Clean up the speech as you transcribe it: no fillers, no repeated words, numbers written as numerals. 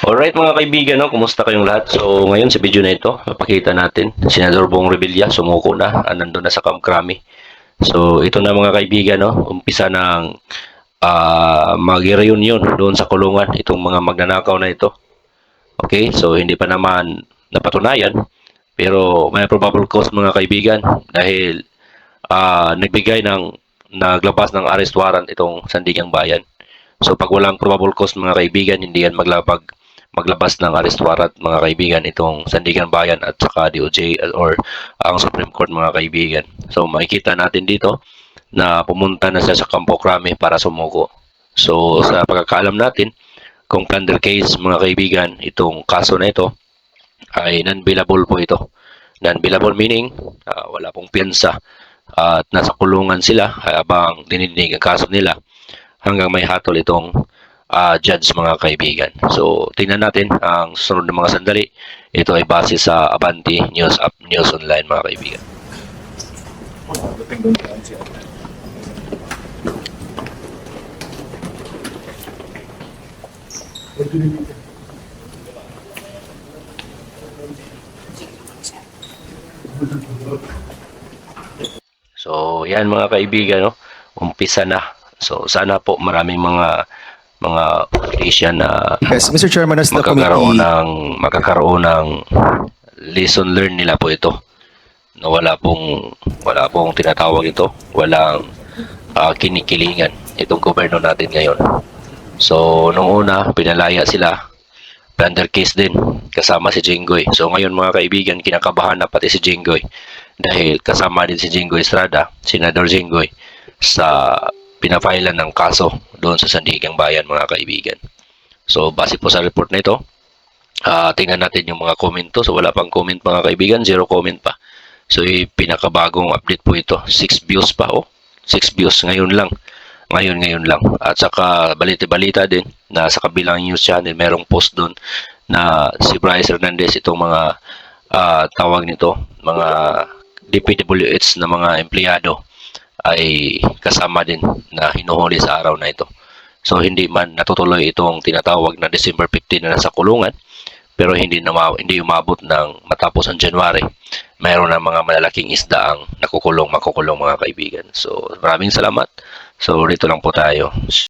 Alright mga kaibigan, no? Kumusta kayong lahat? So ngayon sa video na ito, papakita natin Senador Bong Revilla sumuko na, nandun na sa Camp Crame. So ito na mga kaibigan, no? Umpisa ng mag-reunion doon sa kulungan itong mga magnanakaw na ito. Okay, so hindi pa naman napatunayan, pero may probable cause mga kaibigan dahil naglabas ng arrest warrant itong Sandigang Bayan. So pag walang probable cause mga kaibigan, hindi yan maglabas ng arrest warrant mga kaibigan itong Sandigan Bayan at saka DOJ or ang Supreme Court mga kaibigan. So makikita natin dito na pumunta na siya sa Campo Crame para sumuko. So sa pagkakaalam natin, kung plunder case mga kaibigan, itong kaso na ito ay non-bailable po ito. Non-bailable meaning wala pong piyansa at nasa kulungan sila habang dinidinig ang kaso nila hanggang may hatol itong judge mga kaibigan. So tingnan natin ang susunod na mga sandali. Ito ay base sa Abante News App News Online mga kaibigan. So yan mga kaibigan, no? Umpisa na. So sana po maraming mga politician na Yes, Mr. Chairman, as the magkakaroon committee, ng lesson learned nila po ito. Na wala pong tinatawag ito, walang kinikilingan itong gobyerno natin ngayon. So nung una pinalaya sila, plunder case din kasama si Jinggoy. So ngayon mga kaibigan, kinakabahan na pati si Jinggoy dahil kasama din si Jinggoy Estrada, Senador Jinggoy, sa pinafailan ng kaso doon sa Sandigang Bayan mga kaibigan. So base po sa report na ito, tingnan natin yung mga komento. So wala pang comment mga kaibigan, 0 comment pa. So pinakabagong update po ito, 6 views pa, 6 views ngayon lang. Ngayon lang. At saka balita-balita din na sa kabilang news channel merong post doon na si Bryce Hernandez, itong mga tawag nito, mga DPWH na mga empleyado ay kasama din na hinuhuli sa araw na ito. So hindi man natutuloy itong tinatawag na December 15 na nasa kulungan, pero hindi umabot ng matapos ang January. Mayroon na mga malalaking isda ang makukulong mga kaibigan. So maraming salamat. So dito lang po tayo.